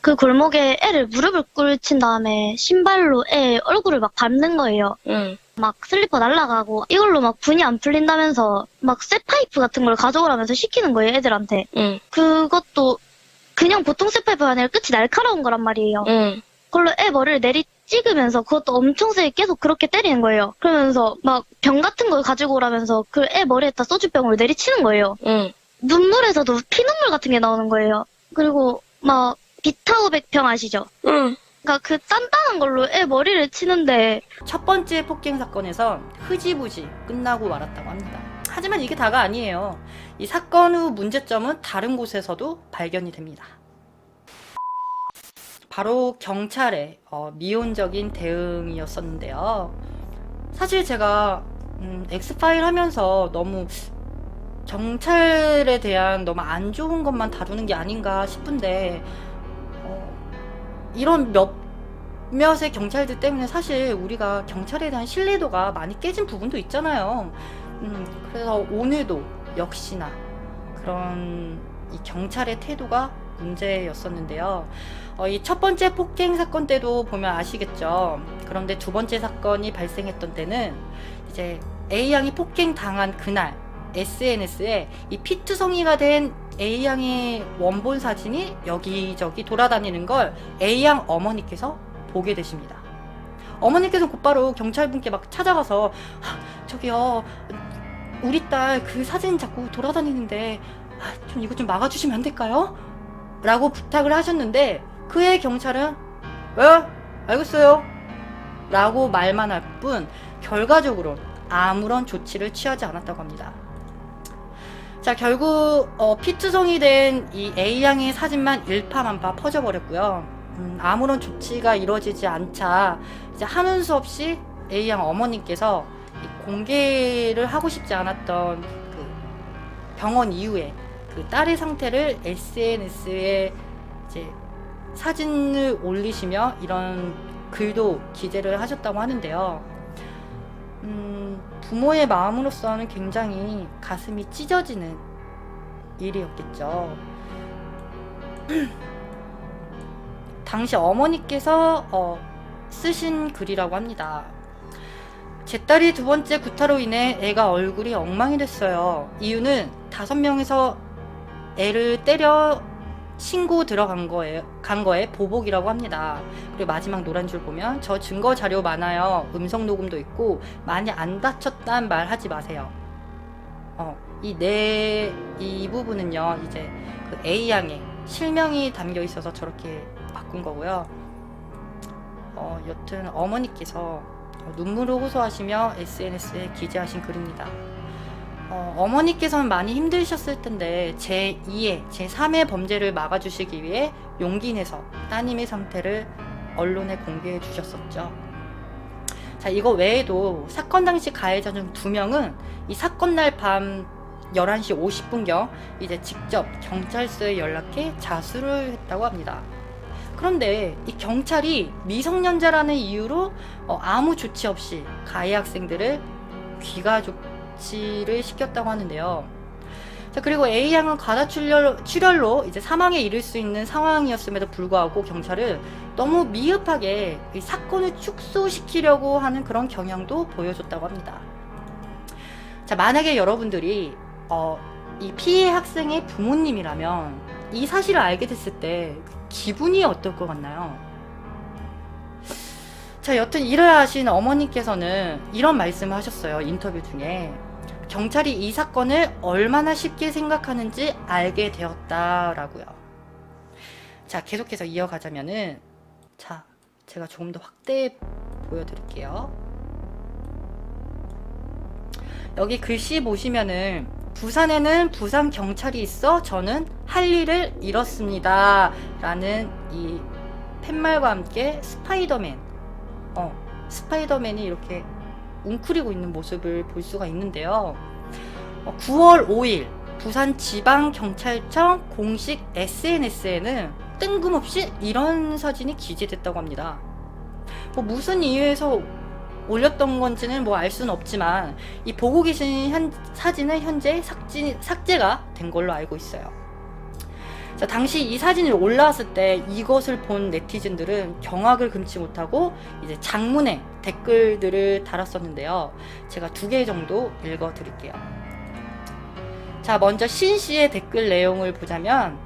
그 골목에 애를 무릎을 꿇친 다음에 신발로 애 얼굴을 막 밟는 거예요. 응. 막 슬리퍼 날라가고 이걸로 막 분이 안 풀린다면서 막 쇠파이프 같은 걸 가져오라면서 시키는 거예요, 애들한테. 응. 그것도 그냥 보통 쇠파이프가 아니라 끝이 날카로운 거란 말이에요. 응. 그걸로 애 머리를 내리 찍으면서 그것도 엄청 세게 계속 그렇게 때리는 거예요. 그러면서 막 병 같은 걸 가지고 오라면서 그 애 머리에다 소주병을 내리치는 거예요. 응. 눈물에서도 피눈물 같은 게 나오는 거예요. 그리고 막 비타오백병 아시죠? 응. 그러니까 그 단단한 걸로 애 머리를 치는데 첫 번째 폭행 사건에서 흐지부지 끝나고 말았다고 합니다. 하지만 이게 다가 아니에요. 이 사건 후 문제점은 다른 곳에서도 발견이 됩니다. 바로 경찰의 미온적인 대응이었었는데요. 사실 제가 엑스파일 하면서 너무 경찰에 대한 너무 안 좋은 것만 다루는 게 아닌가 싶은데 이런 몇몇의 경찰들 때문에 사실 우리가 경찰에 대한 신뢰도가 많이 깨진 부분도 있잖아요. 그래서 오늘도 역시나 그런 이 경찰의 태도가 문제였었는데요. 이 첫 번째 폭행 사건 때도 보면 아시겠죠. 그런데 두 번째 사건이 발생했던 때는 이제 A양이 폭행 당한 그날 SNS에 이 피투성이가 된 A양의 원본 사진이 여기저기 돌아다니는 걸 A양 어머니께서 보게 되십니다. 어머니께서 곧바로 경찰분께 막 찾아가서 저기요, 우리 딸 그 사진 자꾸 돌아다니는데 좀 이거 좀 막아주시면 안 될까요? 라고 부탁을 하셨는데 그의 경찰은 알겠어요 라고 말만 할 뿐 결과적으로 아무런 조치를 취하지 않았다고 합니다. 자, 결국 피투성이 된 이 A양의 사진만 일파만파 퍼져버렸고요. 아무런 조치가 이루어지지 않자 이제 하는 수 없이 A양 어머님께서 공개를 하고 싶지 않았던 그 병원 이후에 그 딸의 상태를 SNS에 이제 사진을 올리시며 이런 글도 기재를 하셨다고 하는데요. 부모의 마음으로서는 굉장히 가슴이 찢어지는 일이었겠죠. 당시 어머니께서 쓰신 글이라고 합니다. 제 딸이 두 번째 구타로 인해 애가 얼굴이 엉망이 됐어요. 이유는 5명에서 애를 때려 신고 들어간 거에 보복이라고 합니다. 그리고 마지막 노란 줄 보면 저 증거 자료 많아요. 음성 녹음도 있고 많이 안 다쳤단 말 하지 마세요. 이 부분은요, 이제 그 A양의 실명이 담겨 있어서 저렇게 바꾼 거고요. 여튼 어머니께서 눈물을 호소하시며 SNS에 기재하신 글입니다. 어머니께서는 많이 힘드셨을 텐데 제2의, 제3의 범죄를 막아주시기 위해 용기 내서 따님의 상태를 언론에 공개해 주셨었죠. 자, 이거 외에도 사건 당시 가해자 중 2명은 이 사건 날 밤 11시 50분경 이제 직접 경찰서에 연락해 자수를 했다고 합니다. 그런데 이 경찰이 미성년자라는 이유로 아무 조치 없이 가해 학생들을 귀가 조치를 시켰다고 하는데요. 자, 그리고 A양은 과다출혈로 이제 사망에 이를 수 있는 상황이었음에도 불구하고 경찰은 너무 미흡하게 이 사건을 축소시키려고 하는 그런 경향도 보여줬다고 합니다. 자, 만약에 여러분들이 이 피해 학생의 부모님이라면 이 사실을 알게 됐을 때 기분이 어떨 것 같나요? 자, 여튼 일을 하신 어머니께서는 이런 말씀을 하셨어요. 인터뷰 중에. 경찰이 이 사건을 얼마나 쉽게 생각하는지 알게 되었다라고요. 자, 계속해서 이어가자면은, 자, 제가 조금 더 확대해 보여드릴게요. 여기 글씨 보시면은 부산에는 부산 경찰이 있어 저는 할 일을 잃었습니다 라는 이 팻말과 함께 스파이더맨이 이렇게 웅크리고 있는 모습을 볼 수가 있는데요. 9월 5일 부산지방경찰청 공식 SNS에는 뜬금없이 이런 사진이 기재됐다고 합니다. 무슨 이유에서 올렸던 건지는 알 수는 없지만 이 보고 계신 사진은 현재 삭제가 된 걸로 알고 있어요. 자, 자, 당시 이 사진이 올라왔을 때 이것을 본 네티즌들은 경악을 금치 못하고 이제 장문의 댓글들을 달았었는데요. 제가 2개 정도 읽어 드릴게요. 자, 먼저 신 씨의 댓글 내용을 보자면,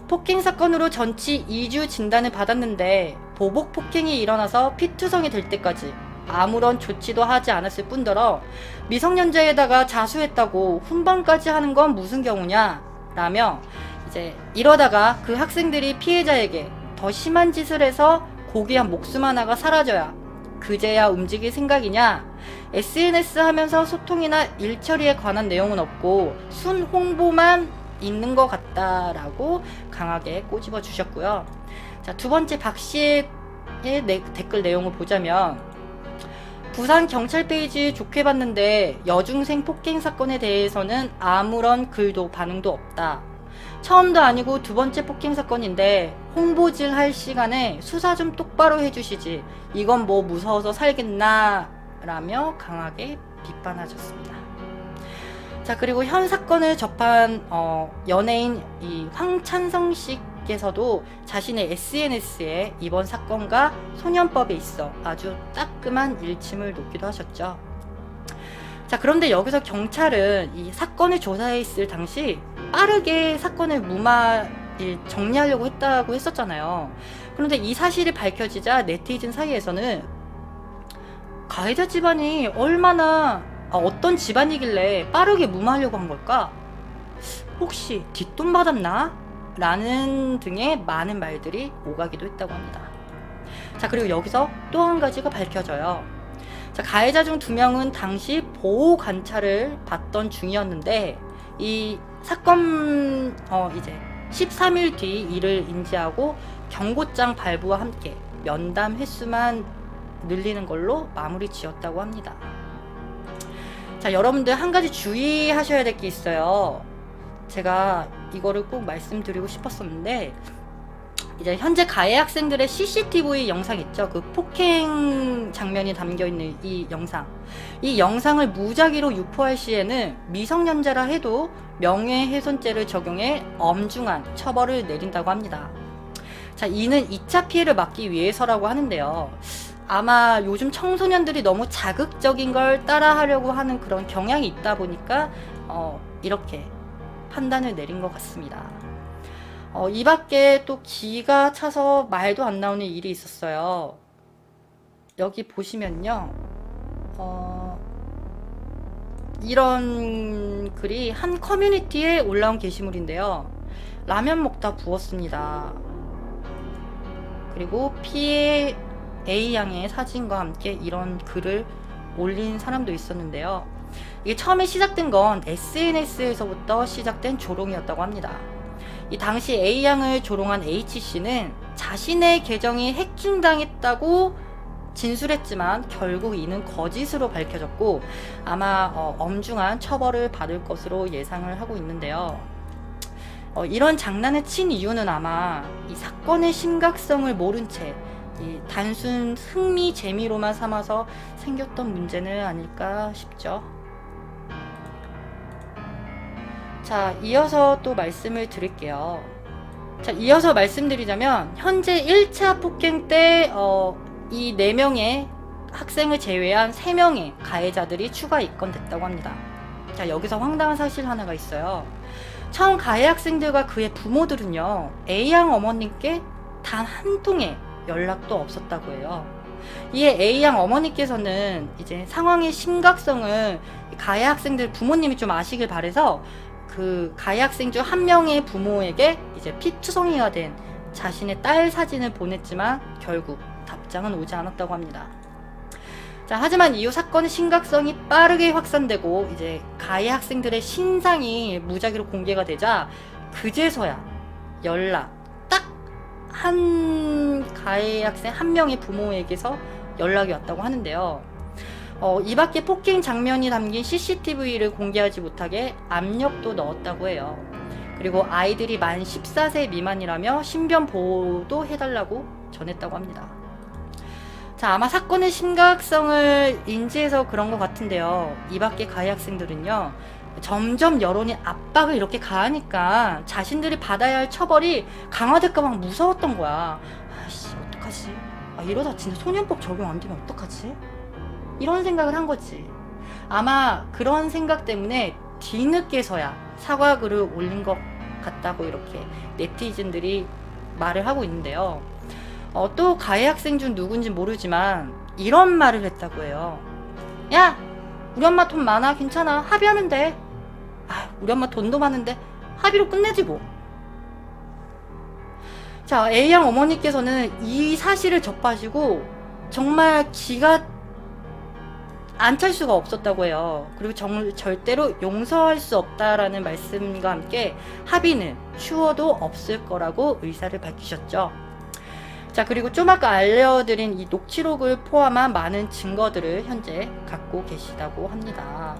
폭행 사건으로 전치 2주 진단을 받았는데 보복 폭행이 일어나서 피투성이 될 때까지 아무런 조치도 하지 않았을 뿐더러 미성년자에다가 자수했다고 훈방까지 하는 건 무슨 경우냐? 라며 이제 이러다가 그 학생들이 피해자에게 더 심한 짓을 해서 고귀한 목숨 하나가 사라져야 그제야 움직일 생각이냐? SNS 하면서 소통이나 일 처리에 관한 내용은 없고 순 홍보만 있는 것 같다라고 강하게 꼬집어 주셨고요. 자, 2번째 박 씨의 댓글 내용을 보자면, 부산 경찰 페이지 좋게 봤는데 여중생 폭행 사건에 대해서는 아무런 글도 반응도 없다. 처음도 아니고 2번째 폭행 사건인데 홍보질 할 시간에 수사 좀 똑바로 해주시지. 이건 뭐 무서워서 살겠나? 라며 강하게 비판하셨습니다. 자, 그리고 현 사건을 접한 연예인 이 황찬성 씨께서도 자신의 SNS에 이번 사건과 소년법에 있어 아주 따끔한 일침을 놓기도 하셨죠. 자, 그런데 여기서 경찰은 이 사건을 조사했을 당시 빠르게 사건을 정리하려고 했다고 했었잖아요. 그런데 이 사실이 밝혀지자 네티즌 사이에서는 가해자 집안이 얼마나 어떤 집안이길래 빠르게 무마하려고 한 걸까? 혹시 뒷돈 받았나? 라는 등의 많은 말들이 오가기도 했다고 합니다. 자, 그리고 여기서 또 한 가지가 밝혀져요. 자, 가해자 중 2명은 당시 보호 관찰을 받던 중이었는데 이 사건 이제 13일 뒤 이를 인지하고 경고장 발부와 함께 면담 횟수만 늘리는 걸로 마무리 지었다고 합니다. 자, 여러분들 한 가지 주의하셔야 될 게 있어요. 제가 이거를 꼭 말씀드리고 싶었었는데, 이제 현재 가해 학생들의 CCTV 영상 있죠? 그 폭행 장면이 담겨있는 이 영상. 이 영상을 무작위로 유포할 시에는 미성년자라 해도 명예훼손죄를 적용해 엄중한 처벌을 내린다고 합니다. 자, 이는 2차 피해를 막기 위해서라고 하는데요. 아마 요즘 청소년들이 너무 자극적인 걸 따라하려고 하는 그런 경향이 있다 보니까 이렇게 판단을 내린 것 같습니다. 이 밖에 또 기가 차서 말도 안 나오는 일이 있었어요. 여기 보시면요. 이런 글이 한 커뮤니티에 올라온 게시물인데요. 라면 먹다 부었습니다. 그리고 피해 A양의 사진과 함께 이런 글을 올린 사람도 있었는데요. 이게 처음에 시작된 건 SNS에서부터 시작된 조롱이었다고 합니다. 이 당시 A양을 조롱한 H씨는 자신의 계정이 해킹당했다고 진술했지만 결국 이는 거짓으로 밝혀졌고 아마 엄중한 처벌을 받을 것으로 예상을 하고 있는데요. 이런 장난을 친 이유는 아마 이 사건의 심각성을 모른 채 이 단순 흥미 재미로만 삼아서 생겼던 문제는 아닐까 싶죠. 자, 이어서 또 말씀을 드릴게요. 자, 이어서 말씀드리자면 현재 1차 폭행 때 이 4명의 학생을 제외한 3명의 가해자들이 추가 입건됐다고 합니다. 자, 여기서 황당한 사실 하나가 있어요. 처음 가해 학생들과 그의 부모들은요, A양 어머님께 단 한 통의 연락도 없었다고 해요. 이에 A양 어머니께서는 이제 상황의 심각성을 가해 학생들 부모님이 좀 아시길 바래서 그 가해 학생 중 한 명의 부모에게 이제 피투성이가 된 자신의 딸 사진을 보냈지만 결국 답장은 오지 않았다고 합니다. 자, 하지만 이후 사건의 심각성이 빠르게 확산되고 이제 가해 학생들의 신상이 무작위로 공개가 되자 그제서야 연락 딱 한 가해 학생 한 명의 부모에게서 연락이 왔다고 하는데요. 이 밖에 폭행 장면이 담긴 CCTV를 공개하지 못하게 압력도 넣었다고 해요. 그리고 아이들이 만 14세 미만이라며 신변 보호도 해달라고 전했다고 합니다. 자, 아마 사건의 심각성을 인지해서 그런 것 같은데요. 이 밖에 가해 학생들은요, 점점 여론이 압박을 이렇게 가하니까 자신들이 받아야 할 처벌이 강화될까 막 무서웠던 거야. 아씨, 어떡하지? 아, 이러다 진짜 소년법 적용 안 되면 어떡하지? 이런 생각을 한 거지. 아마 그런 생각 때문에 뒤늦게서야 사과글을 올린 것 같다고 이렇게 네티즌들이 말을 하고 있는데요. 또 가해 학생 중 누군지 모르지만 이런 말을 했다고 해요. 야! 우리 엄마 돈 많아. 괜찮아. 합의하면 돼. 아, 우리 엄마 돈도 많은데 합의로 끝내지 뭐. 자, A양 어머니께서는 이 사실을 접하시고 정말 기가 안 찰 수가 없었다고 해요. 그리고 절대로 용서할 수 없다라는 말씀과 함께 합의는 추워도 없을 거라고 의사를 밝히셨죠. 자, 그리고 좀 아까 알려드린 이 녹취록을 포함한 많은 증거들을 현재 갖고 계시다고 합니다.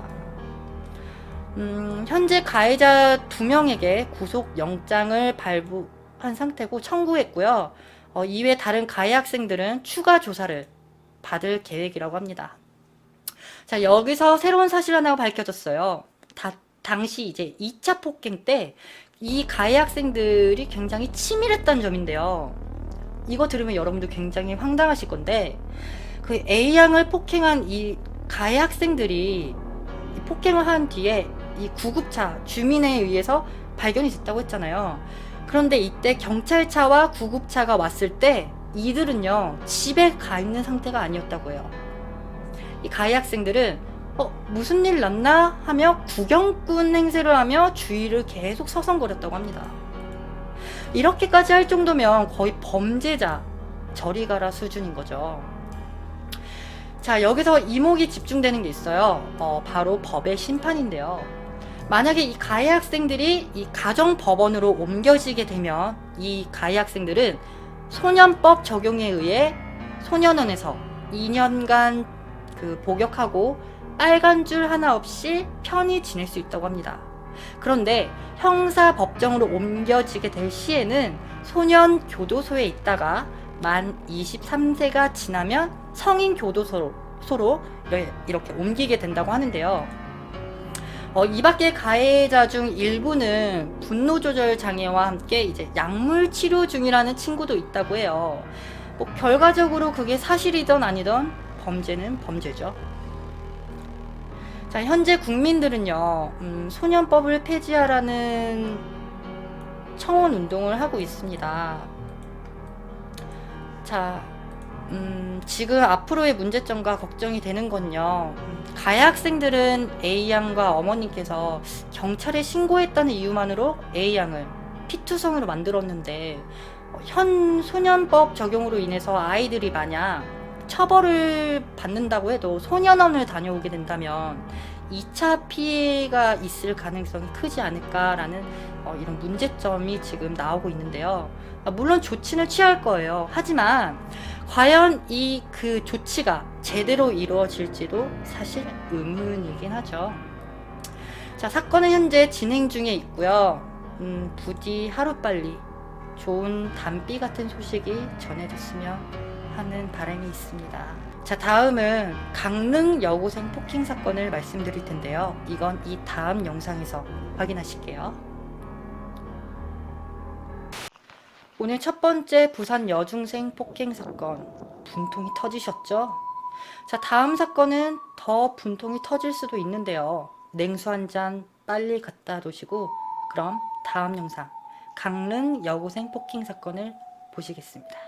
현재 가해자 2명에게 구속영장을 발부한 상태고 청구했고요. 이외 다른 가해 학생들은 추가 조사를 받을 계획이라고 합니다. 자, 여기서 새로운 사실 하나가 밝혀졌어요. 당시 이제 2차 폭행 때 이 가해 학생들이 굉장히 치밀했다는 점인데요. 이거 들으면 여러분들 굉장히 황당하실 건데, 그 A양을 폭행한 이 가해 학생들이 폭행을 한 뒤에 이 구급차 주민에 의해서 발견이 됐다고 했잖아요. 그런데 이때 경찰차와 구급차가 왔을 때 이들은요, 집에 가 있는 상태가 아니었다고 해요. 이 가해 학생들은 무슨 일 났나 하며 구경꾼 행세를 하며 주위를 계속 서성거렸다고 합니다. 이렇게까지 할 정도면 거의 범죄자 저리 가라 수준인 거죠. 자, 여기서 이목이 집중되는 게 있어요. 바로 법의 심판인데요. 만약에 이 가해 학생들이 이 가정법원으로 옮겨지게 되면 이 가해 학생들은 소년법 적용에 의해 소년원에서 2년간 복역하고 빨간 줄 하나 없이 편히 지낼 수 있다고 합니다. 그런데 형사법정으로 옮겨지게 될 시에는 소년 교도소에 있다가 만 23세가 지나면 성인 교도소로 이렇게 옮기게 된다고 하는데요. 이 밖에 가해자 중 일부는 분노 조절 장애와 함께 이제 약물 치료 중이라는 친구도 있다고 해요. 결과적으로 그게 사실이든 아니든 범죄는 범죄죠. 자, 현재 국민들은요, 소년법을 폐지하라는 청원 운동을 하고 있습니다. 자, 지금 앞으로의 문제점과 걱정이 되는 건요, 가해 학생들은 A양과 어머님께서 경찰에 신고했다는 이유만으로 A양을 피투성으로 만들었는데, 현 소년법 적용으로 인해서 아이들이 만약 처벌을 받는다고 해도 소년원을 다녀오게 된다면 2차 피해가 있을 가능성이 크지 않을까라는 이런 문제점이 지금 나오고 있는데요. 물론 조치는 취할 거예요. 하지만 과연 그 조치가 제대로 이루어질지도 사실 의문이긴 하죠. 자, 사건은 현재 진행 중에 있고요. 부디 하루빨리 좋은 단비 같은 소식이 전해졌으면 하는 바람이 있습니다. 자, 다음은 강릉 여고생 폭행 사건을 말씀드릴 텐데요. 이건 이 다음 영상에서 확인하실게요. 오늘 첫 번째 부산 여중생 폭행 사건, 분통이 터지셨죠? 자, 다음 사건은 더 분통이 터질 수도 있는데요. 냉수 한 잔 빨리 갖다 놓으시고, 그럼 다음 영상 강릉 여고생 폭행 사건을 보시겠습니다.